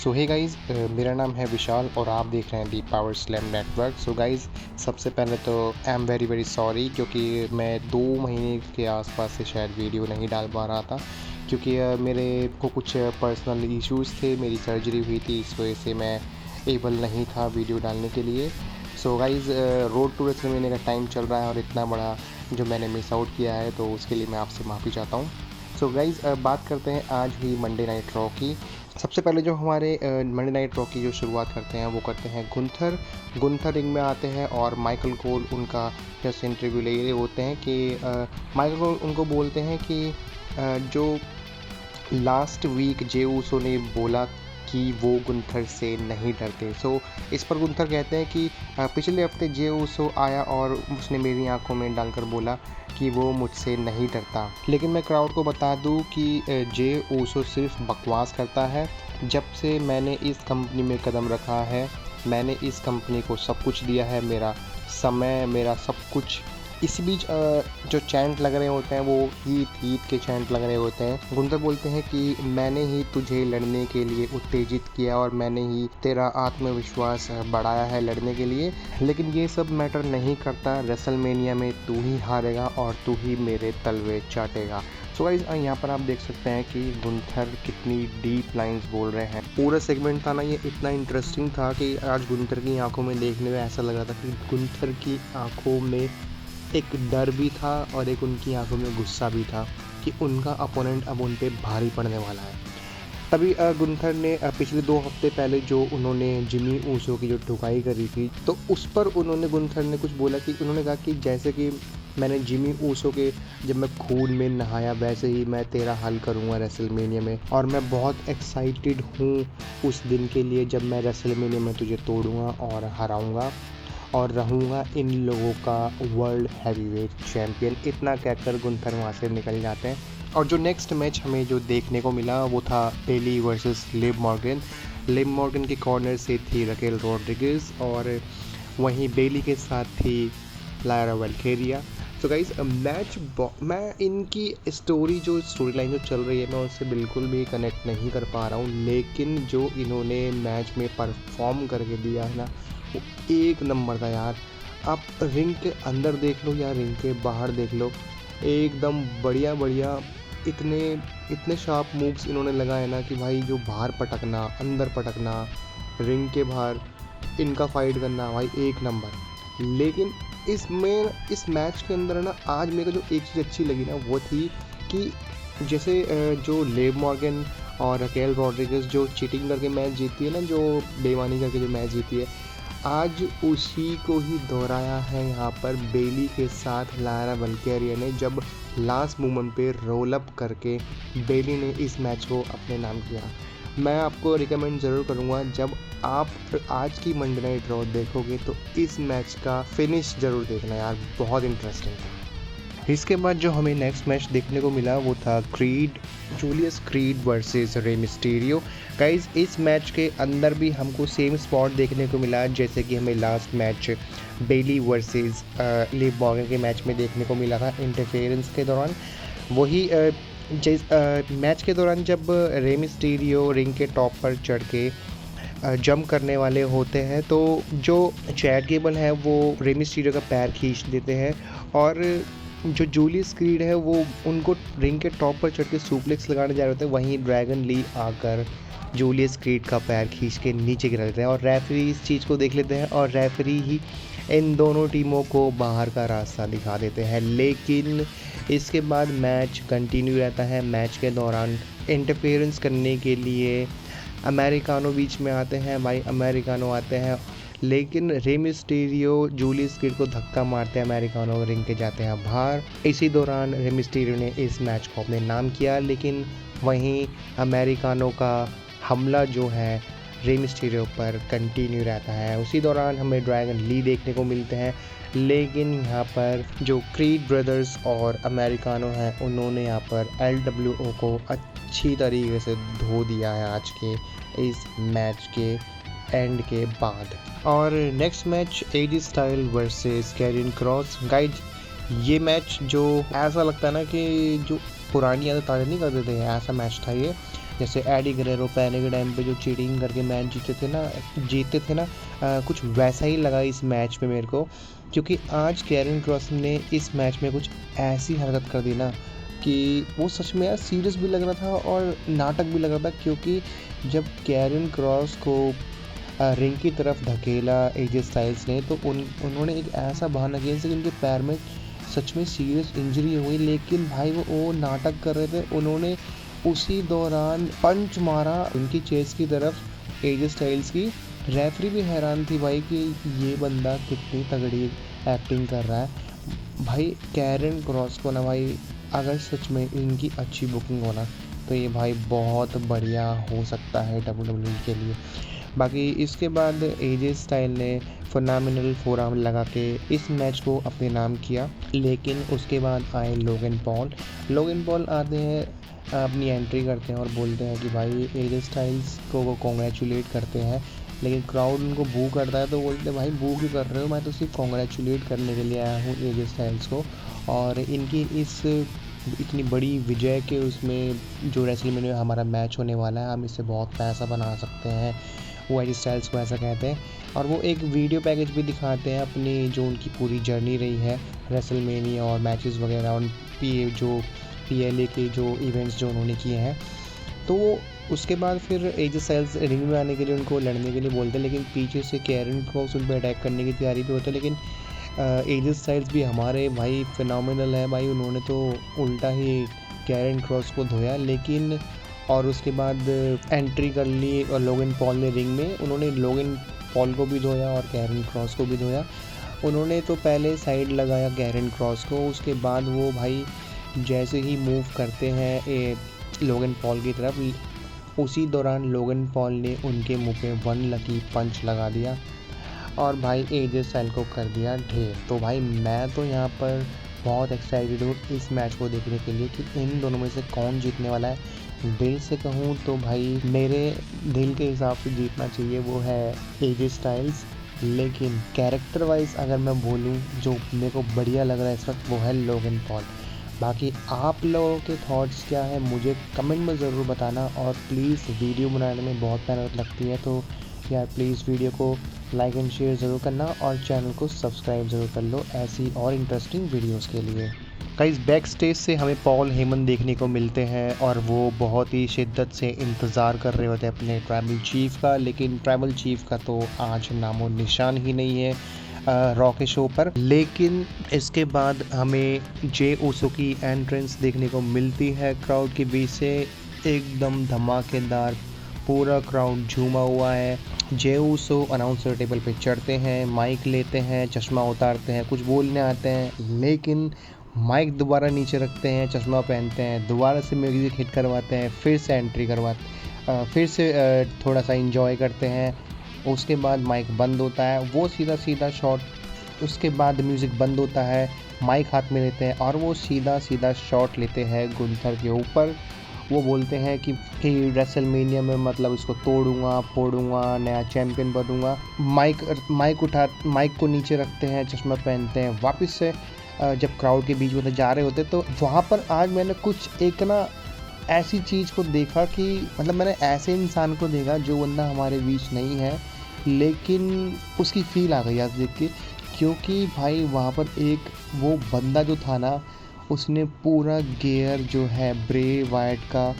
सो hey guys, मेरा नाम है विशाल और आप देख रहे हैं the power slam network. So guys, सबसे पहले तो I am very very sorry, क्योंकि मैं 2 महीने के आसपास से शायद वीडियो नहीं डाल पा रहा था, क्योंकि मेरे को कुछ पर्सनल इश्यूज़ थे। मेरी सर्जरी हुई थी, इस वजह से मैं एबल नहीं था वीडियो डालने के लिए। So guys, road to WrestleMania का टाइम चल रहा है और इतना बड़ा जो मैंने मिस आउट किया है, तो उसके लिए मैं आपसे माफ़ी चाहता हूँ। सो गाइज़, बात करते हैं आज हुई मंडे नाइट रॉ की। सबसे पहले जो हमारे मंडे नाइट रॉ की जो शुरुआत करते हैं वो करते हैं गुंथर रिंग में आते हैं और माइकल कोल उनका जस्ट इंटरव्यू ले रहे होते हैं कि माइकल कोल उनको बोलते हैं कि जो लास्ट वीक जे ऊसो ने बोला कि वो गुंथर से नहीं डरते। सो इस पर गुंथर कहते हैं कि पिछले हफ्ते जे ऊसो आया और उसने मेरी आंखों में डालकर बोला कि वो मुझसे नहीं डरता, लेकिन मैं क्राउड को बता दूं कि जे ऊसो सिर्फ बकवास करता है। जब से मैंने इस कंपनी में कदम रखा है, मैंने इस कंपनी को सब कुछ दिया है, मेरा समय, मेरा सब कुछ। इस बीच जो चैंट लग रहे होते हैं वो हीट के चैंट लग रहे होते हैं। गुंथर बोलते हैं कि मैंने ही तुझे लड़ने के लिए उत्तेजित किया और मैंने ही तेरा आत्मविश्वास बढ़ाया है लड़ने के लिए, लेकिन ये सब मैटर नहीं करता। रेसलमेनिया में तू ही हारेगा और तू ही मेरे तलवे चाटेगा। सो गाइस, यहाँ पर आप देख सकते हैं कि गुंथर कितनी डीप लाइंस बोल रहे हैं। पूरा सेगमेंट था ना, ये इतना इंटरेस्टिंग था कि आज गुंथर की आंखों में देखने में ऐसा लग रहा था कि गुंथर की आंखों में एक डर भी था और एक उनकी आंखों में गुस्सा भी था कि उनका अपोनेंट अब उन पे भारी पड़ने वाला है। तभी गुंथर ने पिछले 2 हफ्ते पहले जो उन्होंने जिमी ऊसो की जो ठुकाई करी थी, तो उस पर गुंथर ने कुछ बोला कि उन्होंने कहा कि जैसे कि मैंने जिमी ऊसो के जब मैं खून में नहाया, वैसे ही मैं तेरा हल करूँगा रेसलमेनिया में, और मैं बहुत एक्साइटेड हूँ उस दिन के लिए जब मैं रेसलमेनिया में तुझे तोड़ूंगा और हराऊँगा और रहूँगा इन लोगों का वर्ल्ड हैवीवेट चैम्पियन। इतना कहकर गुंथर वहाँ से निकल जाते हैं। और जो नेक्स्ट मैच हमें जो देखने को मिला वो था Bayley versus Liv Morgan. Liv Morgan के कॉर्नर से थी रकेल रॉड्रिगेज और वहीं बेली के साथ थी लायरा वल्केरिया। तो गाइस, मैं इनकी स्टोरी लाइन जो चल रही है, मैं उससे बिल्कुल भी कनेक्ट नहीं कर पा रहा हूँ, लेकिन जो इन्होंने मैच में परफॉर्म करके दिया है ना, वो एक नंबर था यार। आप रिंग के अंदर देख लो या रिंग के बाहर देख लो, एकदम बढ़िया बढ़िया इतने शार्प मूव्स इन्होंने लगाए ना कि भाई, जो बाहर पटकना, अंदर पटकना, रिंग के बाहर इनका फाइट करना, भाई एक नंबर। लेकिन इस मैच के अंदर ना, आज मेरे को जो एक चीज़ अच्छी लगी ना, वो थी कि जैसे जो लिव मॉर्गन और रकेल रॉड्रिगेज जो चीटिंग करके मैच जीती है ना, जो बेईमानी करके जो मैच जीती है, आज उसी को ही दोहराया है यहाँ पर बेली के साथ लायरा वल्केरिया ने, जब लास्ट मोमेंट पे रोल अप करके बेली ने इस मैच को अपने नाम किया। मैं आपको रिकमेंड ज़रूर करूँगा, जब आप आज की मंडे नाइट रॉ देखोगे तो इस मैच का फिनिश ज़रूर देखना यार, बहुत इंटरेस्टिंग था। इसके बाद जो हमें नेक्स्ट मैच देखने को मिला वो था Julius creed versus Rey Mysterio. Guys, इस मैच के अंदर भी हमको सेम स्पॉट देखने को मिला जैसे कि हमें लास्ट मैच बेली वर्सेस लिव मॉर्गन के मैच में देखने को मिला था इंटरफेरेंस के दौरान। वही मैच के दौरान जब रे मिस्टीरियो रिंग के टॉप पर चढ़ के जंप करने वाले होते हैं, तो जो चैट गेबल है वो रे मिस्टीरियो का पैर खींच देते हैं और जो जूलियस क्रीड है वो उनको रिंग के टॉप पर चढ़ के सुप्लेक्स लगाने जा रहे होते हैं। वहीं ड्रैगन ली आकर जूलियस क्रीड का पैर खींच के नीचे गिरा देते हैं और रेफरी इस चीज़ को देख लेते हैं और रेफरी ही इन दोनों टीमों को बाहर का रास्ता दिखा देते हैं। लेकिन इसके बाद मैच कंटिन्यू रहता है। मैच के दौरान इंटरफेरेंस करने के लिए अमेरिकानो बीच में आते हैं, भाई अमेरिकानो आते हैं, लेकिन रे मिस्टीरियो जूलियस क्रीड को धक्का मारते हैं, अमेरिकानो रिंग के जाते हैं बाहर। इसी दौरान रे मिस्टीरियो ने इस मैच को अपने नाम किया, लेकिन वहीं अमेरिकानो का हमला जो है रे मिस्टीरियो पर कंटिन्यू रहता है। उसी दौरान हमें ड्रैगन ली देखने को मिलते हैं, लेकिन यहाँ पर जो क्रीड ब्रदर्स और अमेरिकानो हैं, उन्होंने यहाँ पर LWO को अच्छी तरीके से धो दिया है आज के इस मैच के एंड के बाद। और next match AJ Styles versus Carrion Kross. Guys, ये मैच जो ऐसा लगता है ना कि जो पुरानी यादें ताज़ा नहीं कर देते हैं, ऐसा मैच था ये। जैसे एडी गुerrero पहले के टाइम पे जो चीटिंग करके मैच जीते थे ना, कुछ वैसा ही लगा इस मैच में मेरे को, क्योंकि आज कैरन क्रॉस ने इस मैच में कुछ ऐसी हरकत कर दी ना कि वो सच में यार सीरियस भी लग रहा था और नाटक भी लग रहा था। क्योंकि जब कैरन क्रॉस को रिंग की तरफ धकेला एजे स्टाइल्स ने, तो उन्होंने एक ऐसा बहाना किया जैसे कि उनके पैर में सच में सीरियस इंजरी हुई, लेकिन भाई वो नाटक कर रहे थे। उन्होंने उसी दौरान पंच मारा उनकी चेस्ट की तरफ एजे स्टाइल्स की। रेफरी भी हैरान थी भाई कि ये बंदा कितनी तगड़ी एक्टिंग कर रहा है। भाई कैरन क्रॉस को ना भाई, अगर सच में इनकी अच्छी बुकिंग हो ना, तो ये भाई बहुत बढ़िया हो सकता है WWE के लिए। बाकी इसके बाद एजे स्टाइल ने फिनोमिनल फोरआर्म लगा के इस मैच को अपने नाम किया, लेकिन उसके बाद आए लोगन पॉल आते हैं, अपनी एंट्री करते हैं और बोलते हैं कि भाई एजे स्टाइल्स को वो कॉन्ग्रेचुलेट करते हैं, लेकिन क्राउड उनको बू करता है। तो बोलते हैं भाई बू क्यों कर रहे हो, मैं तो सिर्फ कॉन्ग्रेचुलेट करने के लिए आया हूँ एजे स्टाइल्स को, और इनकी इस इतनी बड़ी विजय के उसमें जो रेसलमेनिया में हमारा मैच होने वाला है, हम इससे बहुत पैसा बना सकते हैं। वो एजे स्टाइल्स को ऐसा कहते हैं, और वो एक वीडियो पैकेज भी दिखाते हैं अपनी जो उनकी पूरी जर्नी रही है रेसलमेनिया और मैचेस वगैरह, और PLA के जो इवेंट्स जो उन्होंने किए हैं। तो उसके बाद फिर एजे स्टाइल्स रिंग में आने के लिए उनको लड़ने के लिए बोलते हैं, लेकिन पीछे से कैरन क्रॉस उन पर अटैक करने की तैयारी पे होते हैं। लेकिन एजे स्टाइल्स भी हमारे भाई फिनोमिनल है भाई, उन्होंने तो उल्टा ही कैरन क्रॉस को धोया, लेकिन और उसके बाद एंट्री कर ली और लोगन पॉल ने रिंग में, उन्होंने लोगन पॉल को भी धोया और कैरन क्रॉस को भी धोया। उन्होंने तो पहले साइड लगाया कैरन क्रॉस को, उसके बाद वो भाई जैसे ही मूव करते हैं लोगन पॉल की तरफ, उसी दौरान लोगन पॉल ने उनके मुंह पे वन लकी पंच लगा दिया और भाई एजे स्टाइल को कर दिया ढेर। तो भाई मैं तो यहाँ पर बहुत एक्साइटेड हूँ इस मैच को देखने के लिए कि इन दोनों में से कौन जीतने वाला है। दिल से कहूँ तो भाई मेरे दिल के हिसाब से जीतना चाहिए वो है एजे स्टाइल्स, लेकिन कैरेक्टर वाइज अगर मैं बोलूँ जो मेरे को बढ़िया लग रहा है इस वक्त, वो है लोगन पॉल। बाकी आप लोगों के थॉट्स क्या है मुझे कमेंट में ज़रूर बताना, और प्लीज़ वीडियो बनाने में बहुत मेहनत लगती है, तो यार प्लीज़ वीडियो को लाइक एंड शेयर ज़रूर करना और चैनल को सब्सक्राइब ज़रूर कर लो ऐसी और इंटरेस्टिंग वीडियोस के लिए। गाइस बैक स्टेज से हमें पॉल हेमन देखने को मिलते हैं और वो बहुत ही शिद्दत से इंतज़ार कर रहे होते हैं अपने ट्राइबल चीफ का, लेकिन ट्राइबल चीफ का तो आज नामो निशान ही नहीं है रॉ के शो पर। लेकिन इसके बाद हमें जे ओसो की एंट्रेंस देखने को मिलती है क्राउड के बीच से, एकदम धमाकेदार, पूरा क्राउड झूमा हुआ है। जे ओसो अनाउंसर टेबल पे चढ़ते हैं, माइक लेते हैं, चश्मा उतारते हैं, कुछ बोलने आते हैं, लेकिन माइक दोबारा नीचे रखते हैं, चश्मा पहनते हैं, दोबारा से म्यूज़िक हिट करवाते हैं, फिर से एंट्री करवाते, फिर से थोड़ा सा इंजॉय करते हैं। उसके बाद माइक बंद होता है, वो सीधा शॉट, उसके बाद म्यूज़िक बंद होता है, माइक हाथ में लेते हैं और वो सीधा शॉट लेते हैं गुंथर के ऊपर। वो बोलते हैं कि रेसलमेनिया में मतलब इसको तोड़ूंगा फोड़ूंगा, नया चैम्पियन बनूंगा। माइक को नीचे रखते हैं, चश्मा पहनते हैं, वापस से जब क्राउड के बीच में जा रहे होते तो वहाँ पर आज मैंने कुछ एक ना ऐसी चीज़ को देखा कि मतलब मैंने ऐसे इंसान को देखा जो बंदा हमारे बीच नहीं है, लेकिन उसकी फील आ गई आज देख के, क्योंकि भाई वहाँ पर एक वो बंदा जो था ना, उसने पूरा गियर जो है ब्रे वाइट का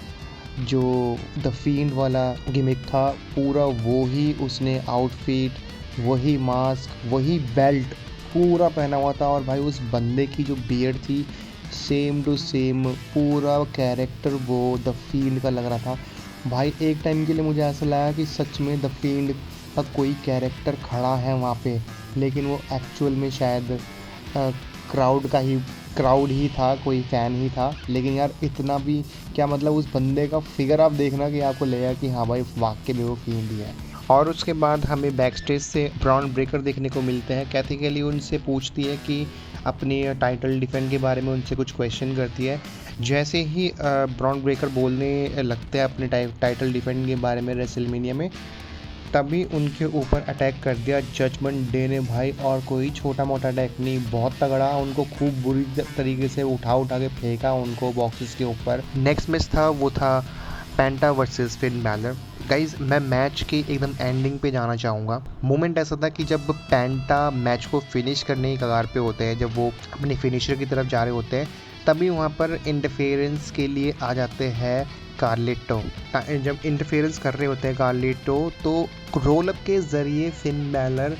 जो द फील्ड वाला गिमिक था, पूरा वो ही उसने आउटफिट, वही मास्क, वही बेल्ट पूरा पहना हुआ था। और भाई उस बंदे की जो बियर्ड थी सेम टू सेम, पूरा कैरेक्टर वो द फील्ड का लग रहा था। भाई एक टाइम के लिए मुझे ऐसा लगा कि सच में द फील्ड का कोई कैरेक्टर खड़ा है वहाँ पे, लेकिन वो एक्चुअल में शायद क्राउड ही था, कोई फ़ैन ही था। लेकिन यार इतना भी क्या, मतलब उस बंदे का फिगर आप देखना कि आपको लगेगा कि हाँ भाई वाकई में वो फील्ड ही है। और उसके बाद हमें बैक स्टेज से ब्रॉन ब्रेकर देखने को मिलते हैं। कैथी केली उनसे पूछती है कि अपनी टाइटल डिफेंड के बारे में उनसे कुछ क्वेश्चन करती है। जैसे ही ब्रॉन ब्रेकर बोलने लगते हैं अपने टाइटल डिफेंड के बारे में रेसलमेनिया में, तभी उनके ऊपर अटैक कर दिया जजमेंट डे ने भाई, और कोई छोटा मोटा अटैक नहीं, बहुत तगड़ा। उनको खूब बुरी तरीके से उठा के फेंका उनको बॉक्सेस के ऊपर। नेक्स्ट मैच था वो था पेंटा वर्सेस फिन बैलर। गाइज मैं मैच के एकदम एंडिंग पे जाना चाहूँगा। मोमेंट ऐसा था कि जब पेंटा मैच को फिनिश करने की कगार पे होते हैं, जब वो अपने फिनिशर की तरफ जा रहे होते हैं, तभी वहाँ पर इंटरफेरेंस के लिए आ जाते हैं कार्लिटो। जब इंटरफेरेंस कर रहे होते हैं कार्लिटो, तो रोल अप के ज़रिए फिन बैलर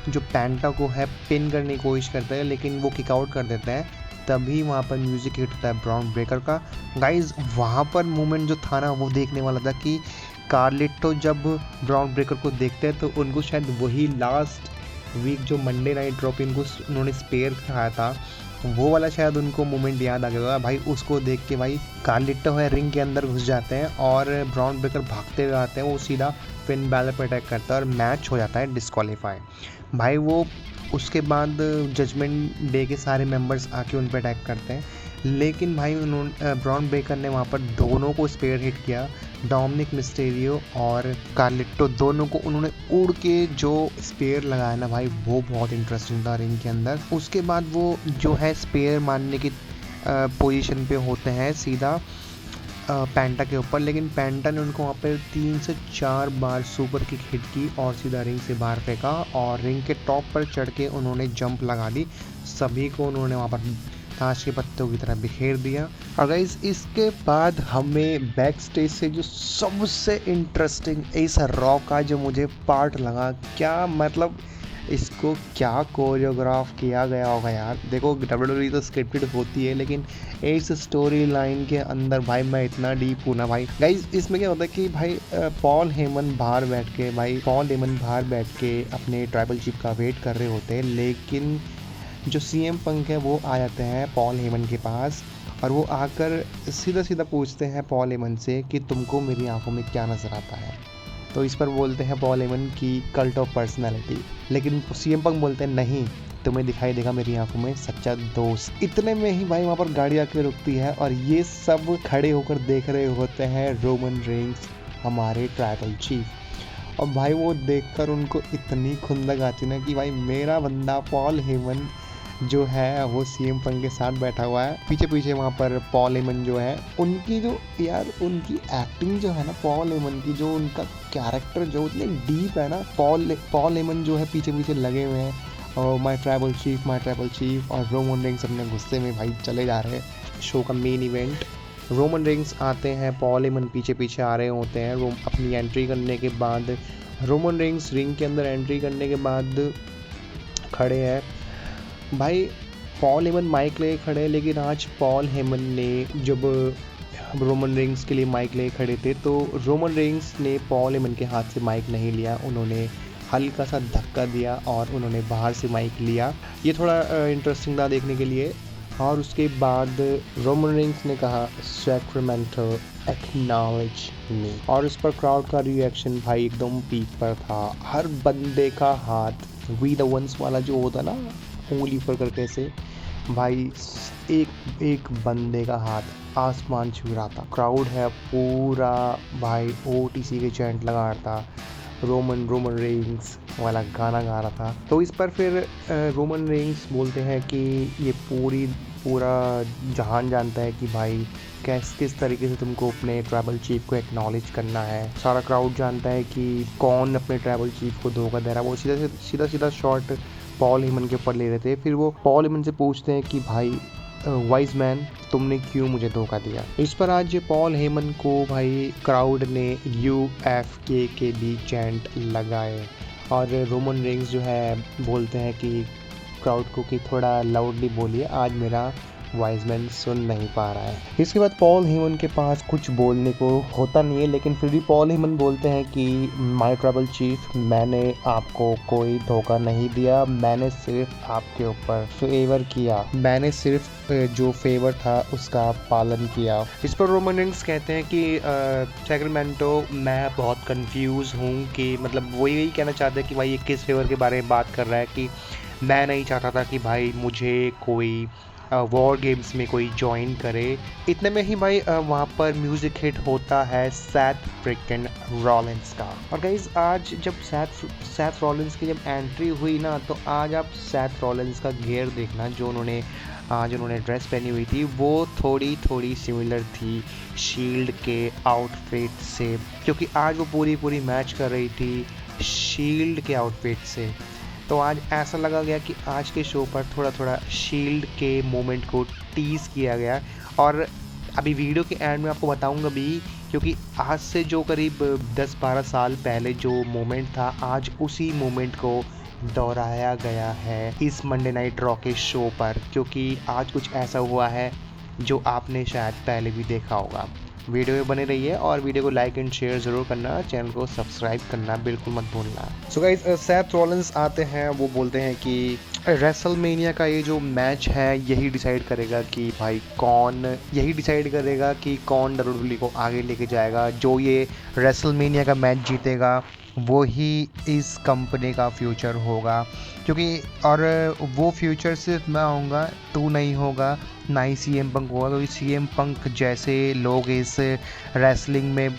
जो पेंटा को है पिन करने की कोशिश करता है, लेकिन वो किक आउट कर देता है। तभी वहाँ पर म्यूज़िक हिट होता है ब्राउन ब्रेकर का। गाइज वहाँ पर मोमेंट जो था ना, वो देखने वाला था कि कार्लिटो जब ब्राउन ब्रेकर को देखते हैं तो उनको शायद वही लास्ट वीक जो मंडे नाइट ड्रॉप इनको उन्होंने स्पेयर खाया था, वो वाला शायद उनको मोमेंट याद आ गया भाई। उसको देख के भाई कार्लिटो है रिंग के अंदर घुस जाते हैं और ब्राउन ब्रेकर भागते हुए आते हैं, वो सीधा फिन बैलर पर अटैक करता है और मैच हो जाता है डिस्क्वालीफाई। भाई वो उसके बाद जजमेंट डे के सारे मेंबर्स आके उन पर अटैक करते हैं, लेकिन भाई उन्होंने ब्राउन ब्रेकर ने वहाँ पर दोनों को स्पेयर हिट किया। डोमिनिक मिस्टेरियो और कार्लिटो दोनों को उन्होंने उड़ के जो स्पेयर लगाया ना भाई, वो बहुत इंटरेस्टिंग था रिंग के अंदर। उसके बाद वो जो है स्पेयर मारने की पोजीशन पे होते हैं सीधा पेंटा के ऊपर, लेकिन पेंटा ने उनको वहाँ पर 3 से 4 बार सुपर किक हिट की और सीधा रिंग से बाहर फेंका और रिंग के टॉप पर चढ़ के उन्होंने जंप लगा दी। सभी को उन्होंने वहाँ पर ताश के पत्तों की तरह बिखेर दिया। और गाइस इसके बाद हमें बैक स्टेज से जो सबसे इंटरेस्टिंग इस रॉ का जो मुझे पार्ट लगा, क्या मतलब इसको क्या कोरियोग्राफ किया गया होगा यार। देखो WWE तो स्क्रिप्टेड होती है, लेकिन इस स्टोरी लाइन के अंदर भाई मैं इतना डीप हूँ ना भाई। गाइज इसमें क्या होता है कि भाई पॉल हेमन बाहर बैठ के अपने ट्राइबल चीफ का वेट कर रहे होते हैं, लेकिन जो CM पंक है वो आ जाते हैं पॉल हेमन के पास और वो आकर सीधा सीधा पूछते हैं पॉल हेमन से कि तुमको मेरी आंखों में क्या नज़र आता है। तो इस पर बोलते हैं पॉल हेमन की कल्ट ऑफ पर्सनैलिटी, लेकिन CM पंक बोलते हैं नहीं, तुम्हें दिखाई देगा मेरी आंखों में सच्चा दोस्त। इतने में ही भाई वहाँ पर गाड़ी आके रुकती है और ये सब खड़े होकर देख रहे होते हैं रोमन रेंस, हमारे ट्राइबल चीफ। और भाई वो देखकर उनको इतनी खुंदक आती ना कि भाई मेरा बंदा पॉल हेमन जो है वो CM पंक के साथ बैठा हुआ है। पीछे पीछे वहाँ पर पॉल हेमन जो है, उनकी जो यार उनकी एक्टिंग जो है ना, पॉल हेमन की जो उनका कैरेक्टर जो इतने डीप है ना, पॉल हेमन जो है पीछे पीछे लगे हुए हैं और माय ट्राइबल चीफ और रोमन रेंस अपने गुस्से में भाई चले जा रहे हैं। शो का मेन इवेंट रोमन रेंस आते हैं, पॉल हेमन पीछे पीछे आ रहे होते हैं। अपनी एंट्री करने के बाद रोमन रेंस रिंग के अंदर एंट्री करने के बाद खड़े हैं भाई। पॉल हेमन माइक ले खड़े, लेकिन आज पॉल हेमन ने जब रोमन रेंस के लिए माइक ले खड़े थे तो रोमन रेंस ने पॉल हेमन के हाथ से माइक नहीं लिया, उन्होंने हल्का सा धक्का दिया और उन्होंने बाहर से माइक लिया। ये थोड़ा इंटरेस्टिंग था देखने के लिए। और उसके बाद रोमन रेंस ने कहा सैक्रामेंटो एक्नॉलेज मी, और उस पर क्राउड का रिएक्शन भाई एकदम पीक पर था। हर बंदे का हाथ वी द वंस वाला जो होता ना, उंगली ऊपर करके से भाई एक बंदे का हाथ आसमान छू रहा था। क्राउड है पूरा भाई OTC के चैंट लगा रहा था, रोमन रेंस वाला गाना गा रहा था। तो इस पर फिर रोमन रेंस बोलते हैं कि ये पूरा जहान जानता है कि भाई किस तरीके से तुमको अपने ट्राइबल चीफ को एक्नॉलेज करना है। सारा क्राउड जानता है कि कौन अपने ट्राइबल चीफ को धोखा दे रहा है। वो सीधा शॉट पॉल हेमन के ऊपर ले रहे थे। फिर वो पॉल हेमन से पूछते हैं कि भाई वाइज मैन तुमने क्यों मुझे धोखा दिया। इस पर आज पॉल हेमन को भाई क्राउड ने UFK के भी चैंट लगाए और रोमन रेंस जो है बोलते हैं कि क्राउड को कि थोड़ा लाउडली बोलिए, आज मेरा वाइजमैन सुन नहीं पा रहा है। इसके बाद पॉल हेमन के पास कुछ बोलने को होता नहीं है, लेकिन फिर भी पॉल हेमन बोलते हैं कि माय ट्राइबल चीफ, मैंने आपको कोई धोखा नहीं दिया, मैंने सिर्फ आपके ऊपर फेवर किया, मैंने सिर्फ जो फेवर था उसका पालन किया। इस पर रोमन रेंस कहते हैं कि सैक्रामेंटो मैं बहुत कंफ्यूज हूँ कि मतलब वो यही कहना चाहते हैं कि भाई ये किस फेवर के बारे में बात कर रहा है, कि मैं नहीं चाहता था कि भाई मुझे कोई वॉर गेम्स में कोई ज्वाइन करे। इतने में ही भाई वहाँ पर म्यूज़िक हिट होता है सेथ फ्रिकन रॉलिंस का। और गाइज आज जब सेथ रॉलिंस की जब एंट्री हुई ना, तो आज आप सेथ रॉलिंस का गियर देखना जो उन्होंने आज उन्होंने ड्रेस पहनी हुई थी वो थोड़ी थोड़ी सिमिलर थी शील्ड के आउटफिट से, क्योंकि आज वो पूरी मैच कर रही थी शील्ड के आउटफिट से। तो आज ऐसा लगा गया कि आज के शो पर थोड़ा थोड़ा शील्ड के मोमेंट को टीज़ किया गया। और अभी वीडियो के एंड में आपको बताऊंगा भी, क्योंकि आज से जो करीब 10-12 साल पहले जो मोमेंट था, आज उसी मोमेंट को दोहराया गया है इस मंडे नाइट रॉ के शो पर, क्योंकि आज कुछ ऐसा हुआ है जो आपने शायद पहले भी देखा होगा। वीडियो में बने रहिए और वीडियो को लाइक एंड शेयर ज़रूर करना, चैनल को सब्सक्राइब करना बिल्कुल मत भूलना। सो गाइस, सेथ रॉलिंस आते हैं, वो बोलते हैं कि रेसलमेनिया का ये जो मैच है यही डिसाइड करेगा कि भाई यही डिसाइड करेगा कि कौन WWE को आगे लेके जाएगा। जो ये रेसलमेनिया का मैच जीतेगा वो ही इस कंपनी का फ्यूचर होगा, क्योंकि और वो फ्यूचर सिर्फ मैं होऊंगा, तू नहीं होगा, ना ही CM पंक होगा, क्योंकि CM पंक जैसे लोग इस रेसलिंग में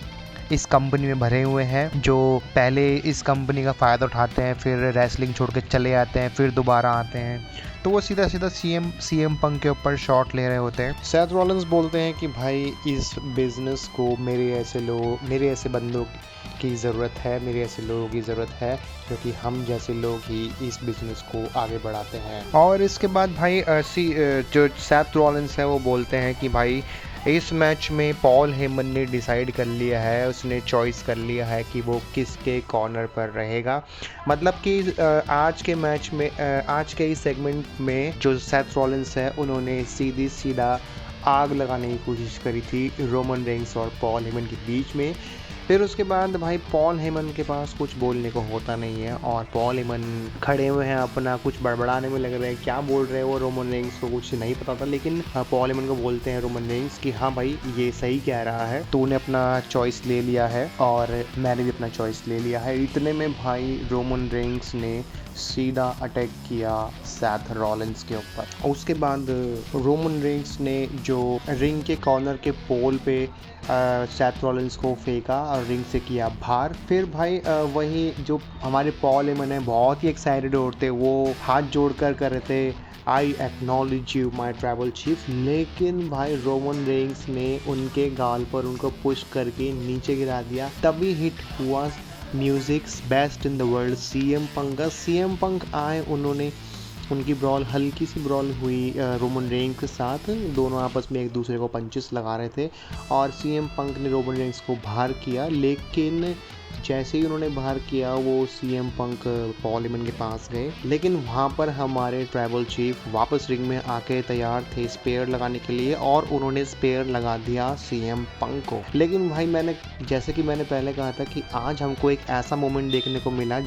इस कंपनी में भरे हुए हैं, जो पहले इस कंपनी का फ़ायदा उठाते हैं, फिर रेसलिंग छोड़ के चले आते हैं, फिर दोबारा आते हैं, तो वो सीधा CM पंक के ऊपर शॉट ले रहे होते हैं। सेथ रॉलिंस बोलते हैं कि भाई इस बिज़नेस को मेरे ऐसे बंदों की ज़रूरत है, मेरे ऐसे लोगों की ज़रूरत है, क्योंकि हम जैसे लोग ही इस बिज़नेस को आगे बढ़ाते हैं। और इसके बाद भाई जो सेथ रॉलिंस है वो बोलते हैं कि भाई इस मैच में पॉल हेमन ने डिसाइड कर लिया है, उसने चॉइस कर लिया है कि वो किसके कॉर्नर पर रहेगा। मतलब कि आज के मैच में आज के इस सेगमेंट में जो सेथ रॉलिंस है उन्होंने सीधा आग लगाने की कोशिश करी थी रोमन रेंस और पॉल हेमन के बीच में। फिर उसके बाद भाई पॉल हेमन के पास कुछ बोलने को होता नहीं है और पॉल हेमन खड़े हुए हैं, अपना कुछ बड़बड़ाने में लग रहे हैं, क्या बोल रहे हैं वो रोमन रेंस को कुछ नहीं पता था, लेकिन पॉल हेमन को बोलते हैं रोमन रेंस कि हाँ भाई ये सही कह रहा है, तूने अपना चॉइस ले लिया है और मैंने भी अपना चॉइस ले लिया है। इतने में भाई रोमन रेंस ने सीधा अटैक किया सेथ रॉलिंस के ऊपर। उसके बाद रोमन रेंस ने जो रिंग के कॉर्नर के पोल पे सेथ रॉलिंस को फेंका और रिंग से किया बाहर। फिर भाई वही जो हमारे पॉल हेमन है बहुत ही एक्साइटेड होते, वो हाथ जोड़कर कर रहे थे I acknowledge you my tribal chief, लेकिन भाई रोमन रेंस ने उनके गाल पर उनको पुश करके नीचे गिरा दिया। तभी हिट हुआ musics best in the world CM पंक आए, उन्होंने उनकी हल्की सी ब्रॉल हुई रोमन रेंस के साथ, दोनों आपस में एक दूसरे को पंचेस लगा रहे थे और CM पंक ने रोमन रेंस को बाहर किया। लेकिन जैसे ही उन्होंने बाहर किया वो CM पंक पॉल हेमन के पास गए, लेकिन वहाँ पर हमारे ट्राइबल चीफ वापस रिंग में आके तैयार थे स्पेयर लगाने के लिए और उन्होंने स्पेयर लगा दिया CM पंक को। लेकिन भाई जैसे कि मैंने पहले कहा था कि आज हमको एक ऐसा मोमेंट देखने को मिला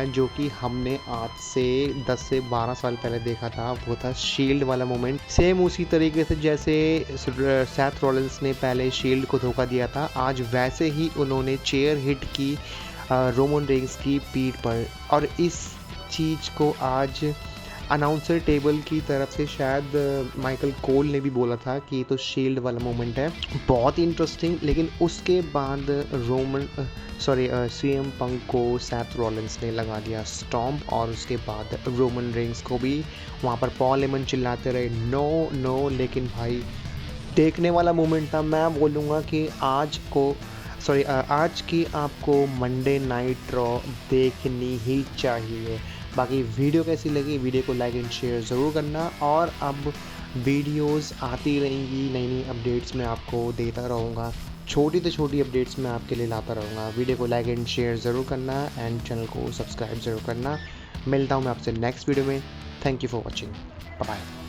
जो कि हमने आज से 10 से 12 साल पहले देखा था, वो था शील्ड वाला मोमेंट। सेम उसी तरीके से जैसे सेथ रॉलिंस ने पहले शील्ड को धोखा दिया था, आज वैसे ही उन्होंने चेयर हिट की रोमन रेंस की पीठ पर, और इस चीज़ को आज अनाउंसर टेबल की तरफ से शायद माइकल कोल ने भी बोला था कि ये तो शील्ड वाला मोमेंट है, बहुत इंटरेस्टिंग। लेकिन उसके बाद CM पंक को सेथ रॉलिंस ने लगा दिया स्टॉम्प और उसके बाद रोमन रेंस को भी। वहाँ पर पॉल हेमन चिल्लाते रहे नो, लेकिन भाई देखने वाला मोमेंट था। मैं बोलूँगा कि आज की आपको मंडे नाइट रॉ देखनी ही चाहिए। बाकी वीडियो कैसी लगी, वीडियो को लाइक एंड शेयर ज़रूर करना, और अब वीडियोस आती रहेंगी, नई अपडेट्स मैं आपको देता रहूँगा, छोटी से छोटी अपडेट्स मैं आपके लिए लाता रहूँगा। वीडियो को लाइक एंड शेयर ज़रूर करना एंड चैनल को सब्सक्राइब ज़रूर करना। मिलता हूँ मैं आपसे नेक्स्ट वीडियो में। Thank you for watching, bye bye.